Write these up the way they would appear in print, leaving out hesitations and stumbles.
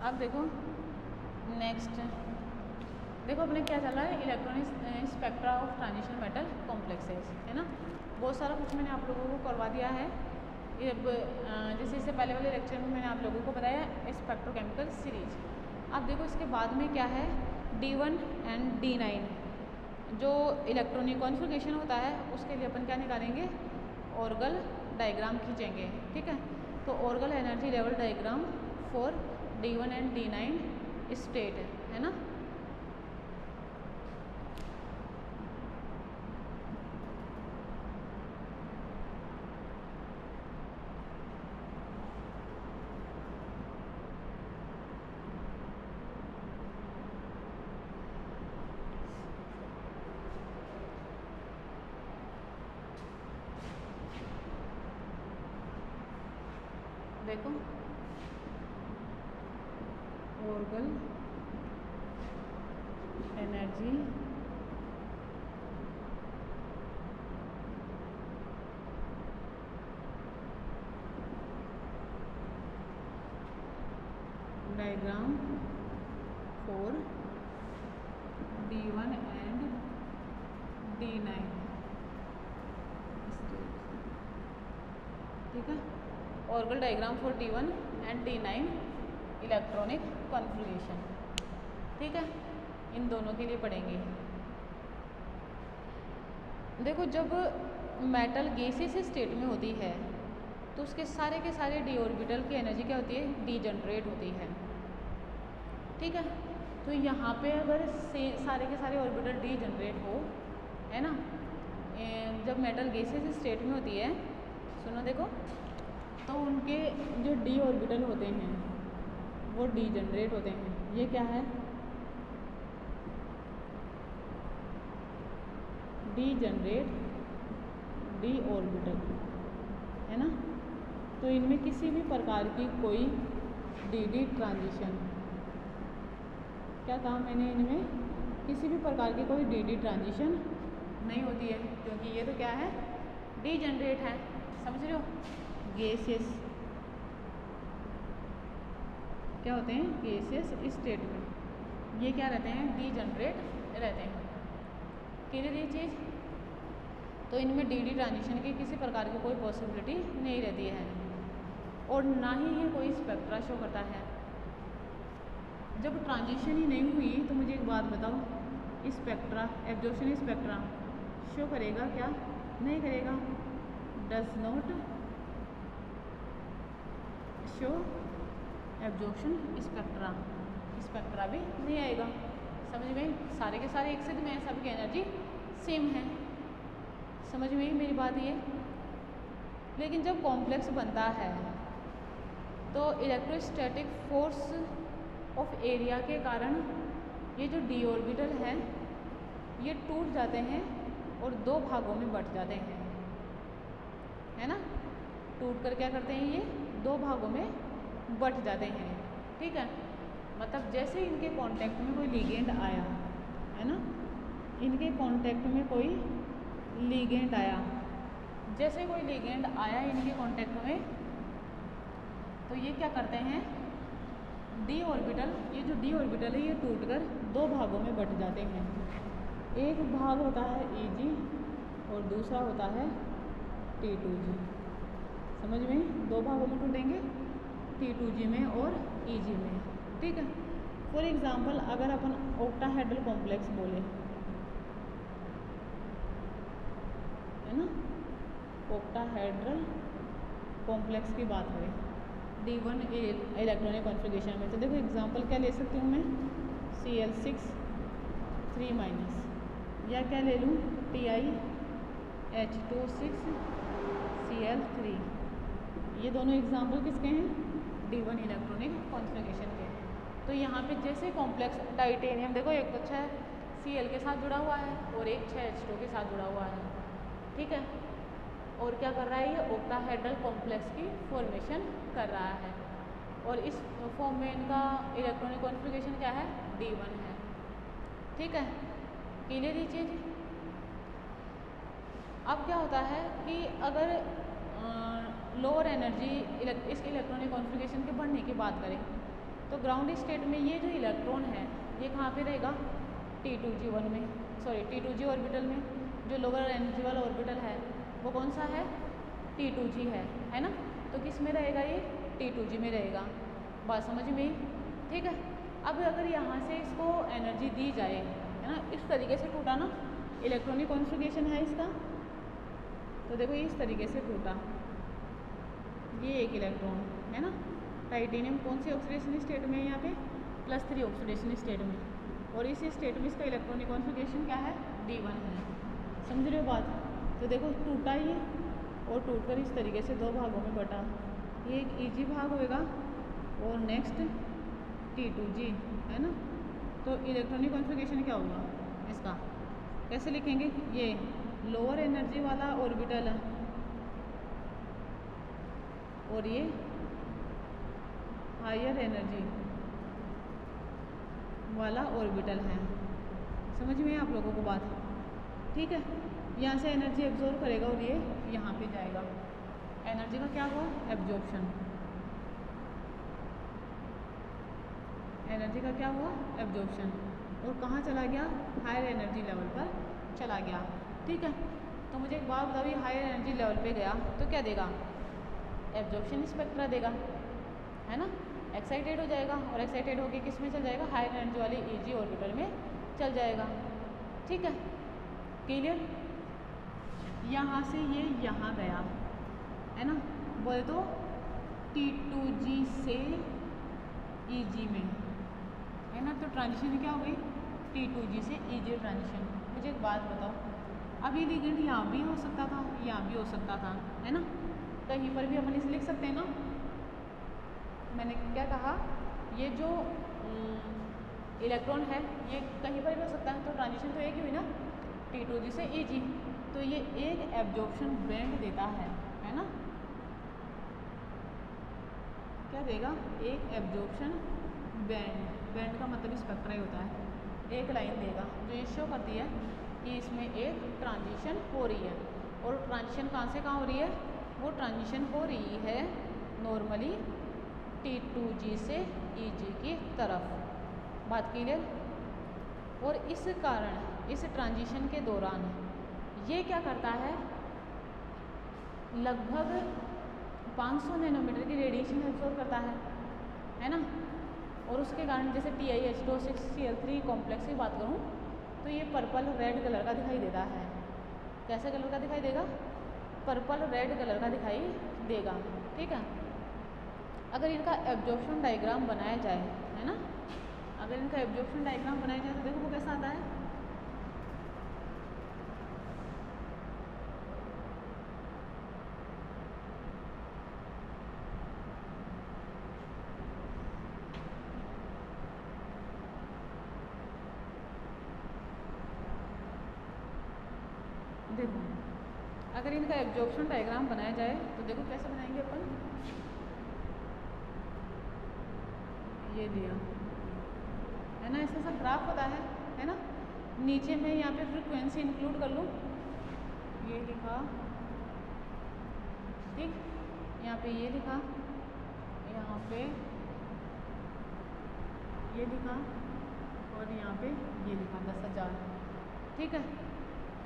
अब देखो नेक्स्ट, देखो अपने क्या चल रहा है, electronic spectra of transition metal complexes, है ना। बहुत सारा कुछ मैंने आप लोगों को करवा दिया है। अब जैसे इससे पहले वाले लेक्चर में मैंने आप लोगों को बताया स्पेक्ट्रोकेमिकल सीरीज। अब देखो इसके बाद में क्या है, D1 एंड D9 जो इलेक्ट्रॉनिक कॉन्फ़िगरेशन होता है उसके लिए अपन क्या निकालेंगे, ऑर्गल डायग्राम खींचेंगे, ठीक है। तो orgel energy level diagram for D1 and D9 state है ना। देखो orgel energy diagram for D1 and D9 ठीक है। Orgel diagram for D1 and D9 electronic configuration, ठीक है। इन दोनों के लिए पढ़ेंगे। देखो जब मेटल गैसियस स्टेट में होती है तो उसके सारे के सारे डी ऑर्बिटल की एनर्जी क्या होती है, डीजनरेट होती है, ठीक है। तो यहाँ पे अगर सारे के सारे ऑर्बिटल डीजनरेट हो, है ना, जब मेटल गैसियस स्टेट में होती है, सुनो देखो, तो उनके जो डी ऑर्बिटल होते हैं वो डीजनरेट होते हैं। ये क्या है, डीजनरेट डी ऑर्बिटल, है ना। तो इनमें किसी भी प्रकार की कोई डी ट्रांजिशन, क्या कहा मैंने, इनमें किसी भी प्रकार की कोई डी ट्रांजिशन नहीं होती है, क्योंकि ये तो क्या है, डीजनरेट है, समझ रहे हो। गैसियस क्या होते हैं, गैसियस स्टेट में ये क्या रहते हैं, डीजनरेट रहते हैं, क्लियर ये चीज़। तो इनमें डी ट्रांजिशन की किसी प्रकार की कोई पॉसिबिलिटी नहीं रहती है और ना ही ये कोई स्पेक्ट्रा शो करता है। जब ट्रांजिशन ही नहीं हुई तो मुझे एक बात बताओ, स्पेक्ट्रा, एब्जॉर्प्शन स्पेक्ट्रा शो करेगा क्या, नहीं करेगा, does not show absorption spectra, spectra भी नहीं आएगा, समझ में। सारे के सारे एक से में सबकी एनर्जी सेम है, समझ में मेरी बात ये। लेकिन जब कॉम्प्लेक्स बनता है तो इलेक्ट्रोस्टैटिक फोर्स ऑफ एरिया के कारण ये जो डी ऑर्बिटल है ये टूट जाते हैं और दो भागों में बट जाते हैं, है ना। टूट कर क्या करते हैं, ये दो भागों में बट जाते हैं, ठीक है। मतलब जैसे इनके कांटेक्ट में कोई लिगेंड आया, है ना, इनके कांटेक्ट में कोई लिगेंड आया, जैसे कोई लिगेंड आया इनके कांटेक्ट में, तो ये क्या करते हैं, डी ऑर्बिटल, ये जो डी ऑर्बिटल है ये टूटकर दो भागों में बट जाते हैं। एक भाग होता है Eg और दूसरा होता है T2g, समझ में, दो भागों में टूटेंगे, T2g में और Eg में, ठीक है। फॉर एग्जांपल अगर अपन ऑक्टाहेड्रल कॉम्प्लेक्स बोले, है ना, ऑक्टाहेड्रल कॉम्प्लेक्स की बात करें D1 इलेक्ट्रॉनिक कॉन्फ़िगरेशन में, तो देखो एग्जांपल क्या ले सकती हूँ मैं, Cl6 3- या क्या ले लूँ, TiH26 Cl3, ये दोनों एग्जांपल किसके हैं, D1 इलेक्ट्रॉनिक कॉन्फ़िगरेशन के। तो यहाँ पे जैसे कॉम्प्लेक्स टाइटेनियम, देखो एक तो 6 Cl के साथ जुड़ा हुआ है और एक 6 H2 के साथ जुड़ा हुआ है, ठीक है। और क्या कर रहा है, ये ऑक्टाहेड्रल कॉम्प्लेक्स की फॉर्मेशन कर रहा है और इस फॉर्म में इनका इलेक्ट्रॉनिक कॉन्फ़िगरेशन क्या है, D1 है, ठीक है, क्लियर ये चीज़। अब क्या होता है कि अगर लोअर एनर्जी इस इलेक्ट्रॉनिक कॉन्फ़िगरेशन के बढ़ने की बात करें तो ग्राउंड स्टेट में ये जो इलेक्ट्रॉन है ये कहाँ पे रहेगा, T2G1 में, सॉरी T2G ऑर्बिटल में। जो लोअर एनर्जी वाला ऑर्बिटल है वो कौन सा है, T2G है ना। तो किस में रहेगा ये, T2G में रहेगा। बात समझ में आई, ठीक है। अब अगर यहाँ से इसको एनर्जी दी जाए, है ना, इस तरीके से टूटा ना, इलेक्ट्रॉनिक कॉन्फ़िगरेशन है इसका, तो देखो ये इस तरीके से टूटा, ये एक इलेक्ट्रॉन है ना। टाइटेनियम कौन सी ऑक्सीडेशन स्टेट में है यहाँ पे, +3 ऑक्सीडेशन स्टेट में, और इस स्टेट में इसका इलेक्ट्रॉनिक कॉन्फ़िगरेशन क्या है, D1 है। समझ रहे हो बात। तो देखो टूटा ये, और टूटकर इस तरीके से 2 भागों में बटा, ये एक EG भाग होएगा और नेक्स्ट T2G, है ना। तो इलेक्ट्रॉनिक कॉन्फ़िगरेशन क्या होगा इसका, कैसे लिखेंगे, ये लोअर एनर्जी वाला ऑर्बिटल है और ये हायर एनर्जी वाला ऑर्बिटल है। समझ में आप लोगों को बात, ठीक है। यहाँ से एनर्जी एब्जॉर्ब करेगा और ये यहाँ पे जाएगा, एनर्जी का क्या हुआ, एब्जॉर्प्शन, एनर्जी का क्या हुआ, एब्जॉर्प्शन, और कहाँ चला गया, हायर एनर्जी लेवल पर चला गया, ठीक है। तो मुझे एक बात बताओ, ये हायर एनर्जी लेवल पे गया तो क्या देगा, एब्जॉर्प्शन स्पेक्ट्रा देगा, है ना। एक्साइटेड हो जाएगा और एक्साइटेड होकर किस में चल जाएगा, हायर एनर्जी वाली EG ऑर्बिटल में चल जाएगा, ठीक है, क्लियर। यहाँ से ये यहाँ गया, है ना, बोले तो T2G से EG में, है ना। तो ट्रांजिशन क्या हो गई, T2G से EG ट्रांजिशन। मुझे एक बात बताओ, अब ये लिगेंड यहाँ भी हो सकता था, यहाँ भी हो सकता था, है ना, कहीं पर भी अपन इसे लिख सकते हैं ना। मैंने क्या कहा, ये जो इलेक्ट्रॉन है ये कहीं पर भी हो सकता है, तो ट्रांजिशन तो एक ही हुई ना, T2G से EG। तो ये एक एब्जॉर्प्शन बैंड देता है ना, क्या देगा, एक एब्जॉर्प्शन बैंड, बैंड का मतलब स्पेक्ट्रा ही होता है, एक लाइन देगा जो ये शो करती है कि इसमें एक ट्रांजिशन हो रही है। और ट्रांजिशन कहाँ से कहाँ हो रही है, वो ट्रांजिशन हो रही है नॉर्मली T2G से EG की तरफ, बात क्लियर। और इस कारण इस ट्रांजिशन के दौरान ये क्या करता है, लगभग 500 नैनोमीटर की रेडिएशन एब्जॉर्ब करता है ना। और उसके कारण जैसे TiH2O6Cl3 कॉम्प्लेक्स की बात करूँ तो ये पर्पल रेड कलर का दिखाई देता है। कैसे कलर का दिखाई देगा, पर्पल रेड कलर का दिखाई देगा, ठीक है। अगर इनका एब्जॉर्प्शन डायग्राम बनाया जाए, है ना, अगर इनका एब्जॉर्प्शन डायग्राम बनाया जाए तो देखो वो कैसा आता है, देखो अगर इनका एब्जॉर्प्शन डायग्राम बनाया जाए तो देखो कैसे बनाएंगे अपन, ये दिया है ना, इसका सब ग्राफ होता है ना। नीचे में यहाँ पे फ्रीक्वेंसी इंक्लूड कर लूँ, ये लिखा, ठीक, यहाँ पे ये लिखा, यहाँ पे ये लिखा, और यहाँ पे ये लिखा 10,000, ठीक है।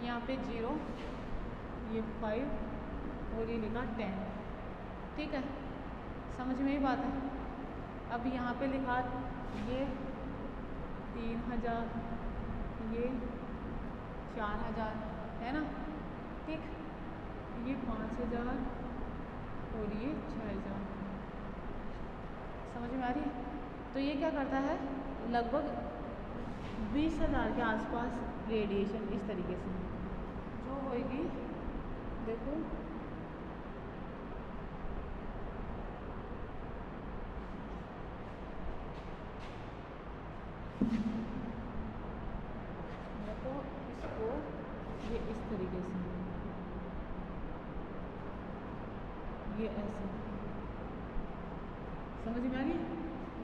यहाँ पे 0, ये 5 और ये लिखा 10, ठीक है, समझ में ही बात है। अब यहाँ पे लिखा ये 3,000, ये 4,000, है ना, ठीक, ये 5,000 और ये 6,000, समझ में आ रही है। तो ये क्या करता है, लगभग 20,000 के आसपास रेडिएशन इस तरीके से जो होएगी, देखो तो इसको ये इस तरीके से, ये ऐसे, समझ में आ गई।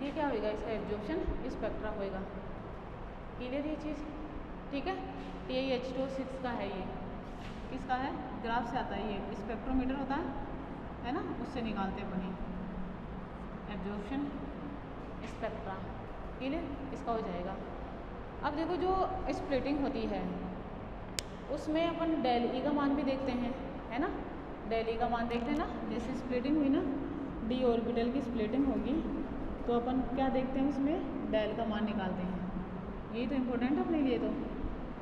ये क्या होएगा, इसका एब्जॉर्प्शन स्पेक्ट्रा होएगा, क्लियर ये चीज़, ठीक है। TiH2O6 का है, ये किसका है, ग्राफ से आता है, ये स्पेक्ट्रोमीटर होता है ना, उससे निकालते हैं अपनी एब्जॉर्प्शन स्पेक्ट्रा। क्लियर, इसका हो जाएगा। अब देखो जो स्प्लिटिंग होती है उसमें अपन डेल ई का मान भी देखते हैं, है ना। डेल ई का मान देखते हैं ना, जैसे स्प्लिटिंग हुई ना, डी ऑर्बिटल की स्प्लिटिंग होगी तो अपन क्या देखते हैं, उसमें डेल का मान निकालते हैं। यही तो इम्पोर्टेंट है अपने लिए। तो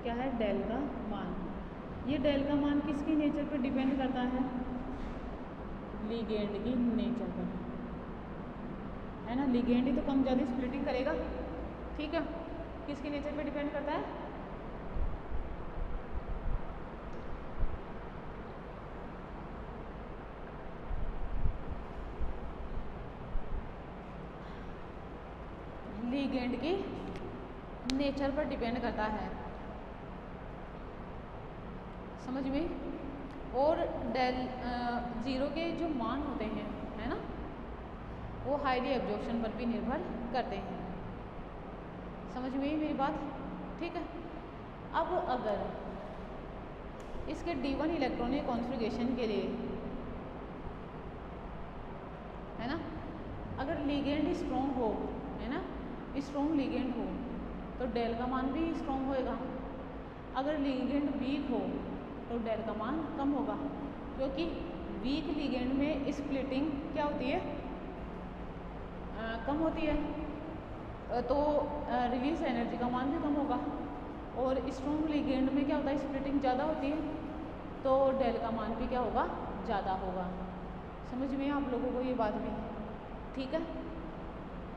क्या है, डेल का मान। ये डेल का मान किसकी नेचर पर डिपेंड करता है, लिगेंड की नेचर पर, है ना। लिगेंड ही तो कम ज़्यादा स्प्लिटिंग करेगा, ठीक है। किसकी नेचर पे डिपेंड करता है, लिगेंड की नेचर पर डिपेंड करता है, समझ में। और डेल ज़ीरो के जो मान होते हैं, है ना, वो हाईली एब्जॉर्प्शन पर भी निर्भर करते हैं, समझ में मेरी बात, ठीक है। अब अगर इसके D1 इलेक्ट्रॉनिक कॉन्फ़िगरेशन के लिए, है ना, अगर लिगेंड स्ट्रॉन्ग हो, है ना, स्ट्रॉन्ग लिगेंड हो तो डेल का मान भी स्ट्रॉन्ग होएगा। अगर लिगेंड वीक हो तो डेल का मान कम होगा, क्योंकि वीक लिगेंड में स्प्लिटिंग क्या होती है, कम होती है, तो रिलीज एनर्जी का मान भी कम होगा। और स्ट्रॉन्ग लिगेंड में क्या होता है, स्प्लिटिंग ज़्यादा होती है, तो डेल का मान भी क्या होगा, ज़्यादा होगा। समझ में आप लोगों को ये बात भी, ठीक है,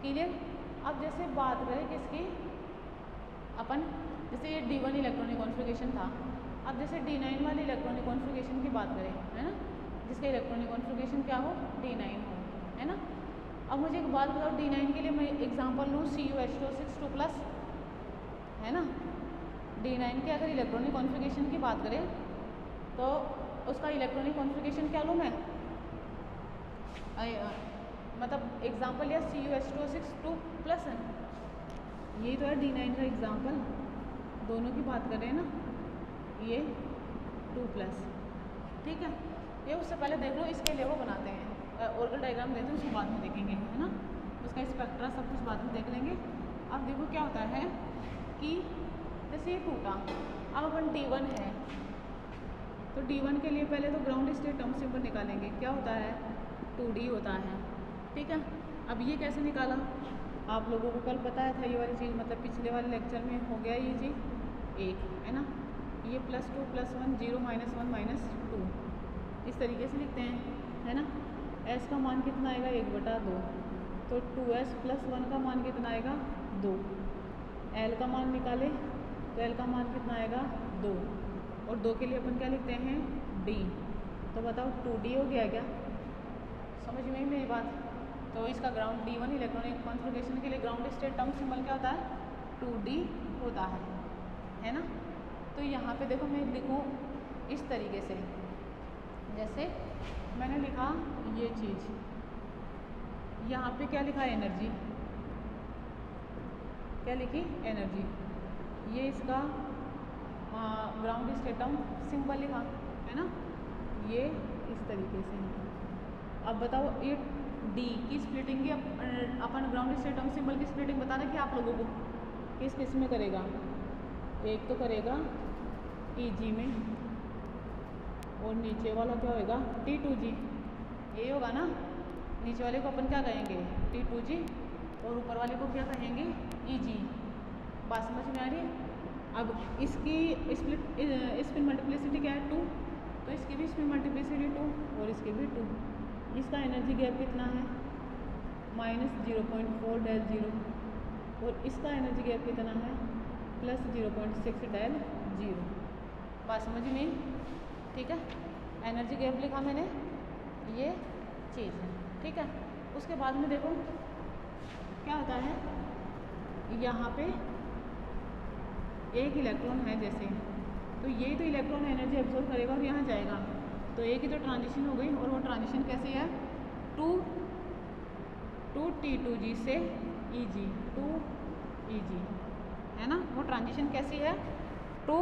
क्लियर। अब जैसे बात करें किसकी, अपन जैसे ये D1 इलेक्ट्रॉनिक कॉन्फ़िगरेशन था, अब जैसे D9 वाली इलेक्ट्रॉनिक कॉन्फ़िगरेशन की बात करें, है ना, जिसका इलेक्ट्रॉनिक कॉन्फ़िगरेशन क्या हो, D9 हो, है ना। अब मुझे एक बात बताओ, D9 के लिए मैं एग्जांपल लूँ CuH2O6 2+, है ना। D9 के अगर इलेक्ट्रॉनिक कॉन्फ़िगरेशन की बात करें तो उसका इलेक्ट्रॉनिक कॉन्फ़िगरेशन क्या लूँ मैं, मतलब एग्जांपल या CuH2O6 2+ है, यही तो है D9 का एग्जांपल, दोनों की बात कर रहे हैं ना, ये 2+, ठीक है। ये उससे पहले देख लो, इसके लिए वो बनाते हैं ऑर्गल डायग्राम देते हैं, उसको बाद में देखेंगे, है ना, उसका स्पेक्ट्रा सब कुछ बाद में देख लेंगे। अब देखो क्या होता है कि जैसे ये टूटा, अब अपन D1 है तो D1 के लिए पहले तो ग्राउंड स्टेट टर्म सिंबल निकालेंगे, क्या होता है, 2D होता है, ठीक है। अब ये कैसे निकाला, आप लोगों को कल बताया था ये वाली चीज़, मतलब पिछले वाले लेक्चर में हो गया ये चीज़ एक, है ना। ये +2 +1 0 -1 -2 इस तरीके से लिखते हैं, है ना। S का मान कितना आएगा, 1/2, तो 2S + 1 का मान कितना आएगा, 2। L का मान निकाले तो L का मान कितना आएगा, 2, और 2 के लिए अपन क्या लिखते हैं, D। तो बताओ 2D हो गया क्या, समझ में मेरी बात। तो इसका ग्राउंड D1 इलेक्ट्रॉनिक कॉन्फ़िगरेशन के लिए ग्राउंड स्टेट टर्म सिंबल क्या होता है, 2D होता है ना। तो यहाँ पे देखो मैं लिखूँ इस तरीके से, जैसे मैंने लिखा ये चीज़, यहाँ पे क्या लिखा, एनर्जी, क्या लिखी, एनर्जी, ये इसका ग्राउंड स्टेट टर्म सिंबल लिखा, है ना, ये इस तरीके से। अब बताओ ये D की स्प्लिटिंग की अपन ग्राउंड स्टेट टर्म सिंबल की स्प्लिटिंग बता रहे कि आप लोगों को किस किस में करेगा, एक तो करेगा EG में, और नीचे वाला क्या होएगा, T2G, ये होगा ना। नीचे वाले को अपन क्या कहेंगे, T2G, और ऊपर वाले को क्या कहेंगे, EG। बात समझ में आ रही है। अब इसकी स्पिन मल्टीप्लिसिटी क्या है, 2, तो इसकी भी स्पिन मल्टीप्लिसिटी 2 और इसकी भी 2। इसका एनर्जी गैप कितना है, -0.4 del 0, और इसका एनर्जी गैप कितना है, +0.6 del 0। बात समझ में, ठीक है। एनर्जी गैप लिखा मैंने, ये चीज़ है, ठीक है। उसके बाद में देखो क्या होता है, यहाँ पे एक इलेक्ट्रॉन है जैसे, तो ये तो इलेक्ट्रॉन एनर्जी एब्जॉर्ब करेगा और यहाँ जाएगा, तो एक ही तो ट्रांजिशन हो गई, और वो ट्रांजिशन कैसे है, टू T2G से EG, 2EG, है ना। वो ट्रांजिशन कैसी है, 2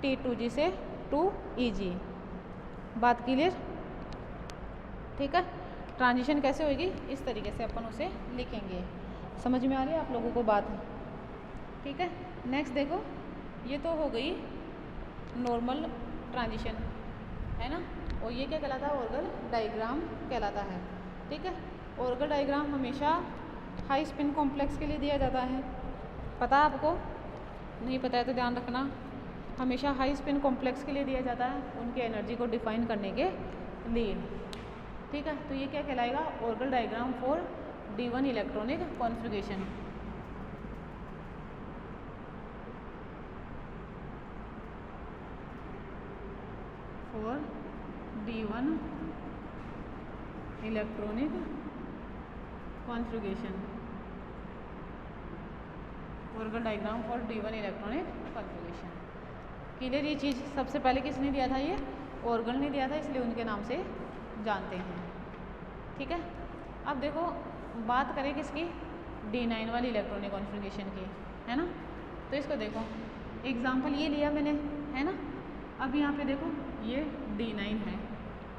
T2G से 2EG। बात क्लियर, ठीक है। ट्रांजिशन कैसे होगी, इस तरीके से अपन उसे लिखेंगे। समझ में आ रही है आप लोगों को बात? ठीक है, नेक्स्ट देखो, ये तो हो गई नॉर्मल ट्रांजिशन, है ना। और ये क्या कहलाता है? ऑर्गल डायग्राम कहलाता है। ठीक है, ऑर्गल डायग्राम हमेशा हाई स्पिन कॉम्प्लेक्स के लिए दिया जाता है। पता है आपको? नहीं पता है तो ध्यान रखना, हमेशा हाई स्पिन कॉम्प्लेक्स के लिए दिया जाता है उनके एनर्जी को डिफाइन करने के लिए। ठीक है, तो ये क्या कहलाएगा? Orgel diagram for D1 electronic configuration. For D1 electronic configuration, orgel diagram for D1 electronic configuration. Clear? ये चीज़ सबसे पहले किसने दिया था? ये ऑर्गल ने दिया था, इसलिए उनके नाम से जानते हैं। ठीक है, अब देखो बात करें किसकी? D9 वाली इलेक्ट्रॉनिक कॉन्फ़िगरेशन की, है ना। तो इसको देखो, एग्जाम्पल ये लिया मैंने, है ना। अब यहाँ पे देखो ये D9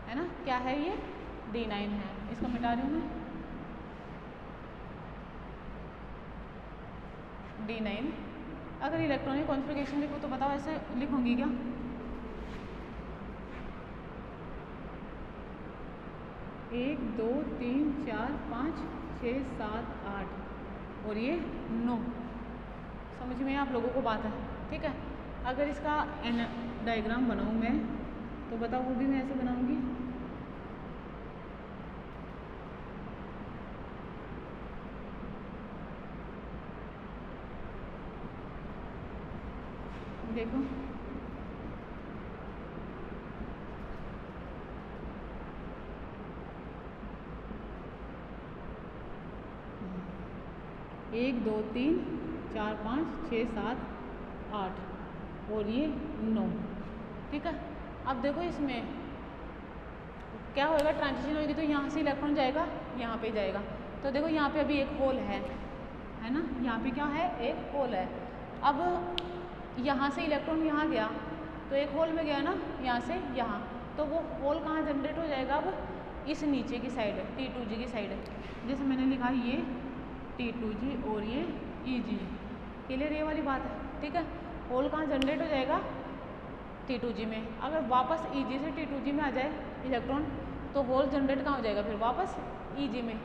है ना। क्या है ये? D9 है। इसको मिटा रही हूँ मैं, D9। अगर इलेक्ट्रॉनिक कॉन्फ़िगरेशन लिखूँ तो बताओ ऐसे लिखूँगी क्या? एक, दो, तीन, चार, 5, 6, 7, 8 और ये 9। समझ में आप लोगों को बात है? ठीक है, अगर इसका डायग्राम बनाऊँ मैं तो बताओ, वो भी मैं ऐसे बनाऊँगी। देखो एक, दो, तीन, चार, 5, 6, 7, 8 और ये 9। ठीक है, अब देखो इसमें क्या होएगा? ट्रांजिशन होगी तो यहाँ से इलेक्ट्रॉन जाएगा, यहाँ पे जाएगा। तो देखो यहाँ पे अभी एक होल है ना। यहाँ पे क्या है? एक होल है। अब यहाँ से इलेक्ट्रॉन यहाँ गया तो एक होल में गया ना, यहाँ से यहाँ, तो वो होल कहाँ जनरेट हो जाएगा? अब इस नीचे की साइड, T2G की साइड। जैसे मैंने लिखा ये T2G और ये EG। क्लियर ये वाली बात है? ठीक है, होल कहाँ जनरेट हो जाएगा? T2G में। अगर वापस EG से T2G में आ जाए इलेक्ट्रॉन तो होल जनरेट कहाँ हो जाएगा? फिर वापस EG में।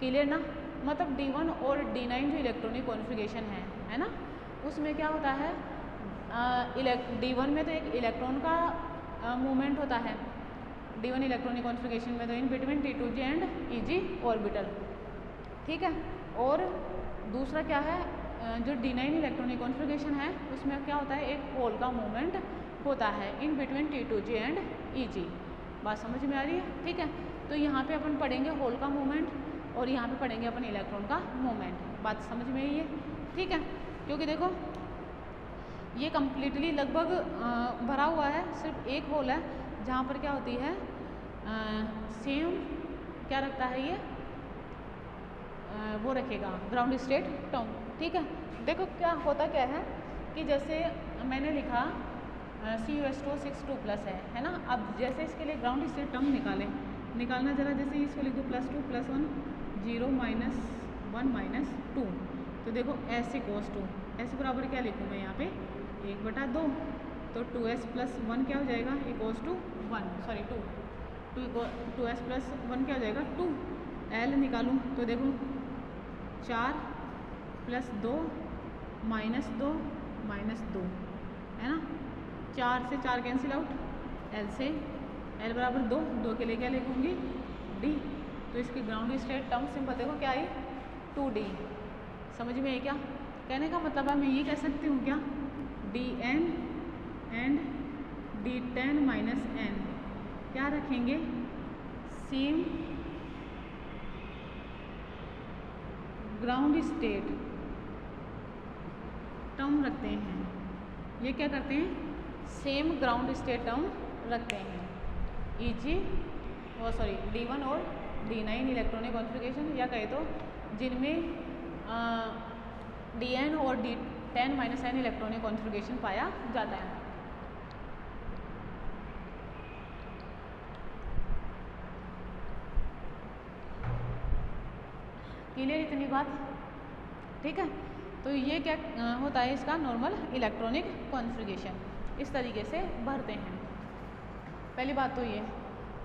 क्लियर ना? मतलब D1 और D9 जो इलेक्ट्रॉनिक कॉन्फ़िगरेशन है ना, उसमें क्या होता है? D1 में तो एक इलेक्ट्रॉन का मूवमेंट होता है, D1 इलेक्ट्रॉनिक कॉन्फ़िगरेशन में तो in between T2G and EG orbital. ठीक है, और दूसरा क्या है? जो D9 इलेक्ट्रॉनिक कॉन्फ़िगरेशन है उसमें क्या होता है? एक होल का मूवमेंट होता है in between T2G and EG। बात समझ में आ रही है? ठीक है, तो यहाँ पे अपन पढ़ेंगे होल का मूवमेंट और यहाँ पे पढ़ेंगे अपन इलेक्ट्रॉन का मूवमेंट। बात समझ में आई है? ठीक है, क्योंकि देखो ये कम्प्लीटली लगभग भरा हुआ है, सिर्फ एक होल है जहाँ पर क्या होती है? सेम क्या रखता है ये? वो रखेगा ग्राउंड स्टेट टर्म। ठीक है, देखो क्या होता क्या है कि जैसे मैंने लिखा CuS2 है ना। अब जैसे इसके लिए ग्राउंड स्टेट टर्म निकालना जरा, जैसे इसको लिख दो +2 + 1 0 -1 -2। तो देखो S = 2, S बराबर क्या लिखूँ मैं यहाँ पे? 1/2। तो 2S + 1 क्या हो जाएगा? = 1, सॉरी 2। 2S + 1 क्या हो जाएगा? 2। L निकालूँ तो देखो 4 + 2 -2 -2 है ना। 4 से 4 कैंसिल आउट, L से L बराबर 2, 2 के लिए क्या लिखूँगी? D। तो इसकी ग्राउंड स्टेट टर्म सिंपल देखो क्या आई? 2D। समझ में आई क्या? कहने का मतलब है मैं ये कह सकती हूँ क्या? Dn एंड D10 - n क्या रखेंगे? सेम ग्राउंड स्टेट टर्म रखते हैं। ये क्या करते हैं? सेम ग्राउंड स्टेट टर्म रखते हैं। D1 और D9 इलेक्ट्रॉनिक कॉन्फ़िगरेशन, या कहे तो जिनमें Dn और D10 - n इलेक्ट्रॉनिक कॉन्फ़िगरेशन पाया जाता है। क्लियर इतनी बात? ठीक है। तो ये क्या होता है इसका नॉर्मल इलेक्ट्रॉनिक कॉन्फ़िगरेशन, इस तरीके से भरते हैं। पहली बात तो ये।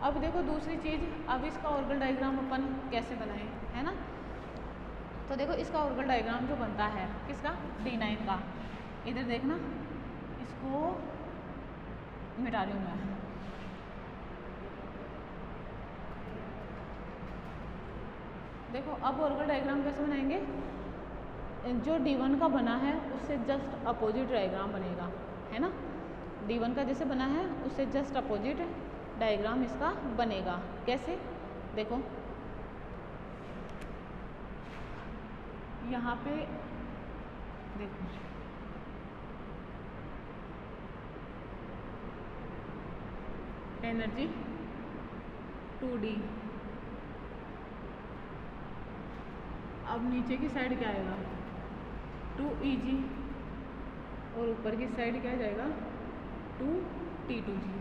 अब देखो दूसरी चीज़, अब इसका ऑर्गल डायग्राम अपन कैसे बनाएं, है ना। तो देखो इसका ऑर्गल डायग्राम जो बनता है किसका, D9 का। इधर देखना, इसको मिटा रही हूँ मैं। देखो अब ऑर्गल डायग्राम कैसे बनाएंगे, जो D1 का बना है उससे जस्ट अपोजिट डायग्राम बनेगा, है ना। D1 का जैसे बना है उससे जस्ट अपोजिट डायग्राम इसका बनेगा। कैसे, देखो यहाँ पे देखो एनर्जी 2D, अब नीचे की साइड क्या आएगा 2Eg, और ऊपर की साइड क्या जाएगा 2T2G।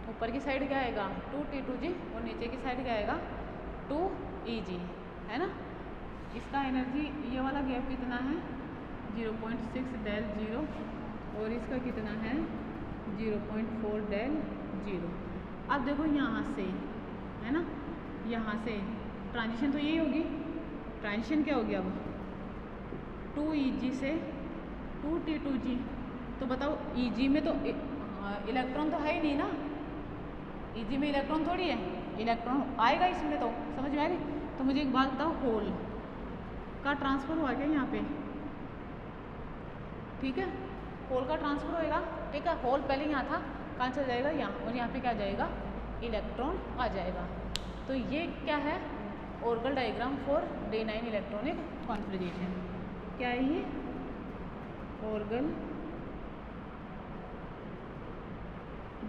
ऊपर की साइड क्या आएगा 2T2G और नीचे की साइड क्या आएगा 2Eg, है ना। इसका एनर्जी ये वाला गैप कितना है 0.6 del 0 और इसका कितना है 0.4 del 0। अब देखो यहाँ से, है ना, यहाँ से ट्रांजिशन तो यही होगी, ट्रांजिशन क्या होगी अब 2Eg से 2T2G। तो बताओ Eg में तो इलेक्ट्रॉन तो है ही नहीं ना, Eg में इलेक्ट्रॉन थोड़ी है, इलेक्ट्रॉन आएगा इसमें, तो समझ में आ गई। तो मुझे एक बात बताओ, होल का ट्रांसफर हुआ क्या यहाँ पे, ठीक है, होल का ट्रांसफर होएगा, ठीक है। होल पहले यहाँ था, कहाँ चला जाएगा यहाँ, और यहाँ पे क्या जाएगा इलेक्ट्रॉन आ जाएगा। तो ये क्या है orgel diagram for D9 electronic configuration. क्या है ये orgel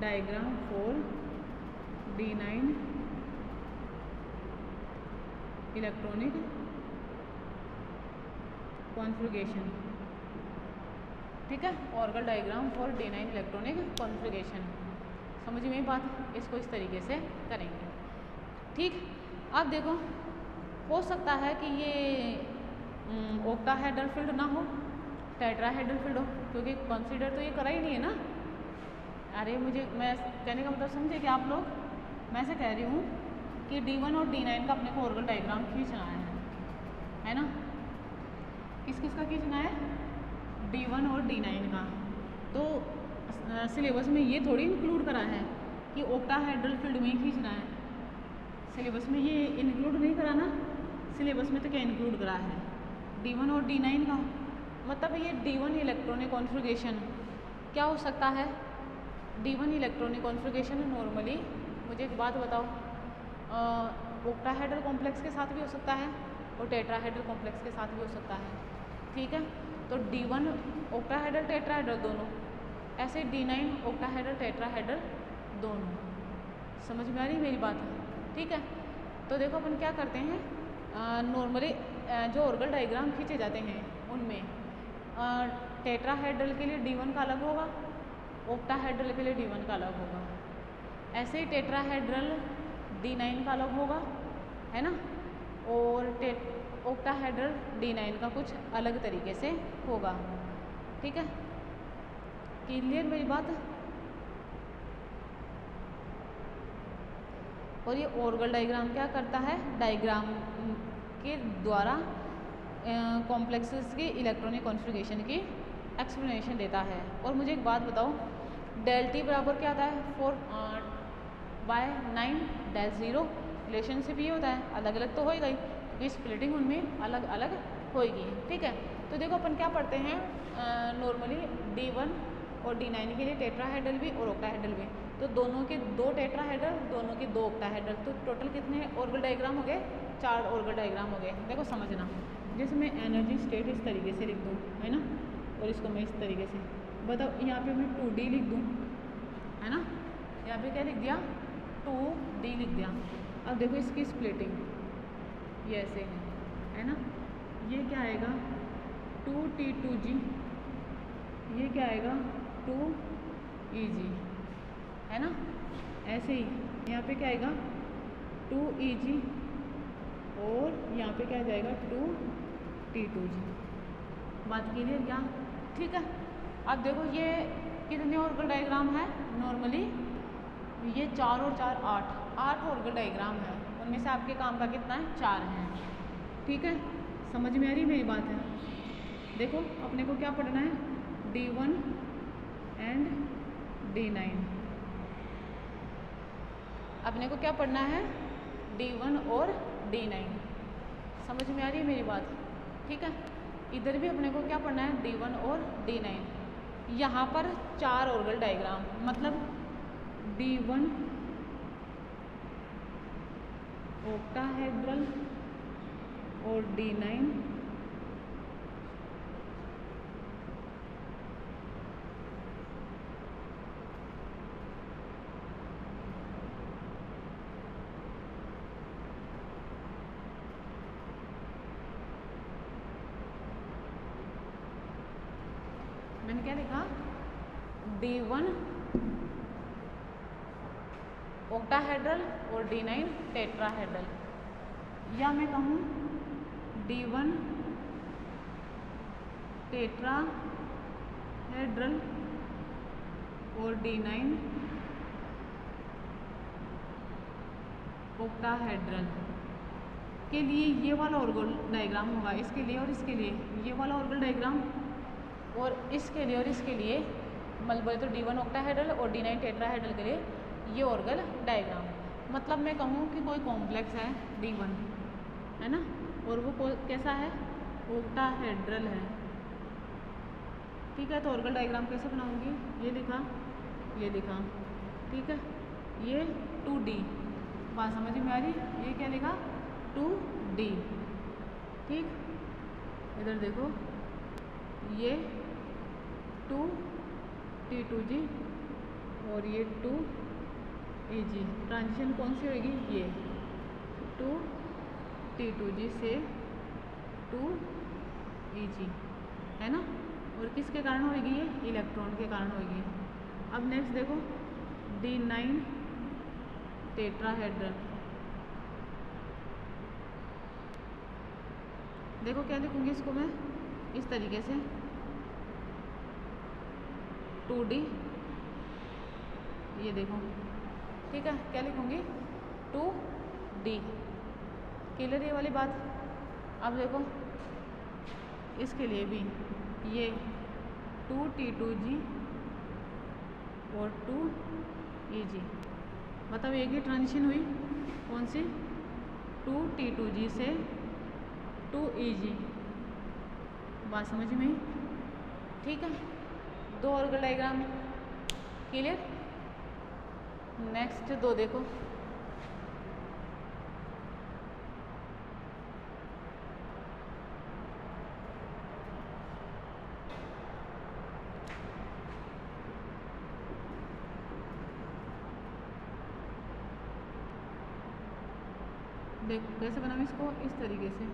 diagram for D9 electronic configuration, ठीक है। Orgel diagram for D9 electronic configuration, समझ में बात, इसको इस तरीके से करेंगे, ठीक। अब देखो हो सकता है कि ये ऑक्टाहेड्रल फील्ड ना हो, टेट्राहेड्रल फील्ड हो, क्योंकि कंसीडर तो ये करा ही नहीं है ना। अरे मुझे, मैं कहने का मतलब समझे कि आप लोग, मैं ऐसे कह रही हूँ कि D1 और D9 का अपने को ऑर्गल डायग्राम खींचना है ना। किस किस का खींचना है D1 और D9 का। तो सिलेबस में ये थोड़ी इंक्लूड करा है कि ऑक्टाहेड्रल फील्ड में ही खींचना है, सिलेबस में ये इंक्लूड नहीं करा ना। सिलेबस में तो क्या इंक्लूड करा है D1 और D9 का, मतलब ये D1 इलेक्ट्रॉनिक कॉन्फ़िगरेशन क्या हो सकता है, D1 इलेक्ट्रॉनिक कॉन्फ़िगरेशन नॉर्मली, मुझे एक बात बताओ, ऑक्टाहेड्रल कॉम्प्लेक्स के साथ भी हो सकता है और टेट्राहेड्रल कॉम्प्लेक्स के साथ भी हो सकता है, ठीक है। तो D1 ऑक्टाहेड्रल टेट्राहेड्रल दोनों, ऐसे D9 ऑक्टाहेड्रल टेट्राहेड्रल दोनों, समझ में आ रही मेरी बात, ठीक है। तो देखो अपन क्या करते हैं, नॉर्मली जो ऑर्गल डायग्राम खींचे जाते हैं उनमें टेट्राहेड्रल के लिए D1 का अलग होगा, ऑक्टाहेड्रल के लिए D1 का अलग होगा, ऐसे ही टेट्राहेड्रल D9 का अलग होगा, है ना, और ऑक्टाहेड्रल D9 का कुछ अलग तरीके से होगा, ठीक है। क्लियर मेरी बात। और ये ऑर्गल डायग्राम क्या करता है, डायग्राम के द्वारा कॉम्प्लेक्सेस की इलेक्ट्रॉनिक कॉन्फ़िगरेशन की एक्सप्लेनेशन देता है। और मुझे एक बात बताओ, डेल T बराबर क्या आता है 4/9 del 0, रिलेशनशिप ये होता है, अलग अलग तो होएगा ही क्योंकि स्प्लिटिंग उनमें अलग अलग होएगी, ठीक है। तो देखो अपन क्या पढ़ते हैं नॉर्मली D1 और D9 के लिए टेट्राहेड्रल भी और ऑक्टाहेड्रल भी, तो दोनों के 2 टेट्राहेड्रल, दोनों के 2 ऑक्टाहेड्रल, तो टोटल कितने ऑर्गल डायग्राम हो गए, 4 ऑर्गल डायग्राम हो गए। देखो समझना, जैसे मैं एनर्जी स्टेट इस तरीके से लिख दूँ, है ना, और इसको मैं इस तरीके से बताओ, यहाँ पे मैं 2D लिख दूँ, है ना, यहाँ पे क्या लिख दिया 2D लिख दिया। अब देखो इसकी स्प्लिटिंग ये ऐसे है ना, ये क्या आएगा 2T2G, ये क्या आएगा 2Eg, है ना, ऐसे ही यहाँ पे क्या आएगा 2Eg और यहाँ पे क्या आ जाएगा 2 T2G। बात क्लियर क्या? ठीक है। अब देखो ये कितने ऑर्गल डायग्राम है नॉर्मली, ये 4 और 4 8 ऑर्गल डायग्राम है, उनमें से आपके काम का कितना है? 4 हैं। ठीक है, समझ में आ रही मेरी बात है? देखो अपने को क्या पढ़ना है, D1 एंड D9। अपने को क्या पढ़ना है? D1 और D9। समझ में आ रही है मेरी बात? ठीक है, इधर भी अपने को क्या पढ़ना है? D1 और D9। यहाँ पर 4 ऑर्गल डायग्राम, मतलब D1 ऑक्टाहेड्रल और D9 मैंने क्या लिखा? D1 ऑक्टाहेड्रल और D9 टेट्राहेड्रल, या मैं कहूँ D1 टेट्राहेड्रल और D9 ऑक्टाहेड्रल के लिए ये वाला ऑर्गल डायग्राम होगा, इसके लिए और इसके लिए ये वाला ऑर्गल डायग्राम, और इसके लिए और इसके लिए मतलब बोले तो D1 ऑक्टाहेड्रल और D9 टेट्राहेड्रल के लिए ये ऑर्गल डायग्राम। मतलब मैं कहूँ कि कोई कॉम्प्लेक्स है D1, है ना, और वो कैसा है? ऑक्टाहेड्रल है। ठीक है, तो ऑर्गल डायग्राम कैसे बनाऊंगी? ये लिखा, ये लिखा। ठीक है, ये 2D, बात समझ में आ रही? ये क्या लिखा? 2D। ठीक, इधर देखो, ये 2T2G और ये 2EG। ट्रांजिशन कौन सी होगी? ये 2T2G से 2EG, है ना, और किसके कारण होगी? ये इलेक्ट्रॉन के कारण होगी। अब नेक्स्ट देखो, D9 टेट्राहेड्रल। देखो क्या लिखूंगी इसको मैं इस तरीके से, 2D, ये देखो। ठीक है, क्या लिखूंगी? 2D। क्लियर ये वाली बात? अब देखो इसके लिए भी ये 2T2G और 2EG, मतलब एक ही ट्रांजिशन हुई, कौन सी? 2T2G से 2EG। बात समझ में? ठीक है, 2 ऑर्गल डायग्राम क्लियर। नेक्स्ट 2 देखो, देखो कैसे बनाऊँ इसको, इस तरीके से,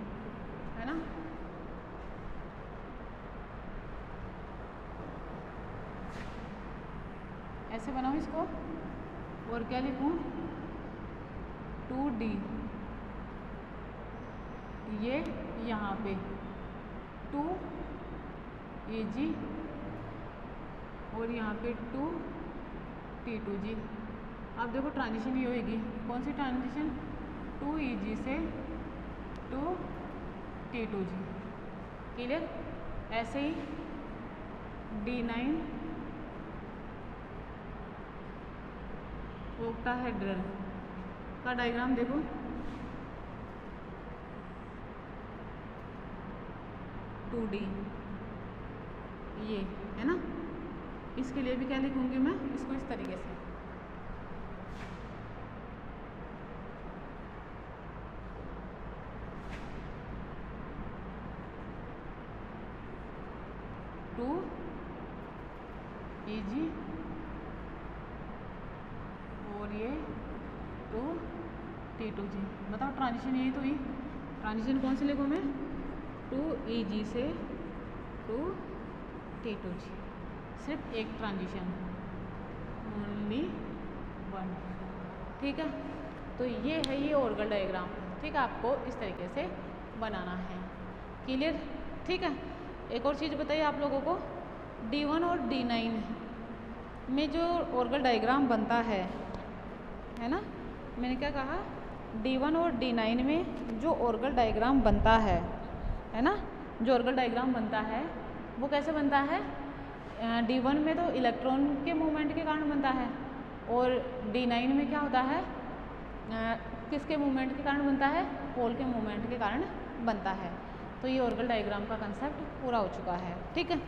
है ना। ऐसे बनाऊँ इसको, और क्या लिखूँ? 2D, ये यहाँ पे 2EG और यहाँ पे 2T2G। अब देखो ट्रांजिशन ये होगी, कौन सी ट्रांजिशन? 2EG से 2T2G। क्लियर? ऐसे ही D9 ऑक्टाहेड्रल का डायग्राम देखो, टू डी, ये है ना। इसके लिए भी क्या लिखूंगी मैं इसको इस तरीके से, टू EG और ये 2T2G। बताओ ट्रांजिशन यही तो हुई। ट्रांजिशन कौन से लिखूँ मैं? 2EG से 2T2G। सिर्फ एक ट्रांजिशन, ओनली वन। ठीक है, तो ये है ये ऑर्गल डायग्राम। ठीक है, आपको इस तरीके से बनाना है। क्लियर? ठीक है। एक और चीज़ बताइए आप लोगों को, D1 और D9 में जो ऑर्गल डायग्राम बनता है ना, मैंने क्या कहा, D1 और D9 में जो ऑर्गल डायग्राम बनता है ना, जो ऑर्गल डायग्राम बनता है वो कैसे बनता है? D1 में तो इलेक्ट्रॉन के मूवमेंट के कारण बनता है, और D9 में क्या होता है, किसके मूवमेंट के कारण बनता है? होल के मूवमेंट के कारण बनता है। तो ये ऑर्गल डायग्राम का कंसेप्ट पूरा हो चुका है। ठीक है।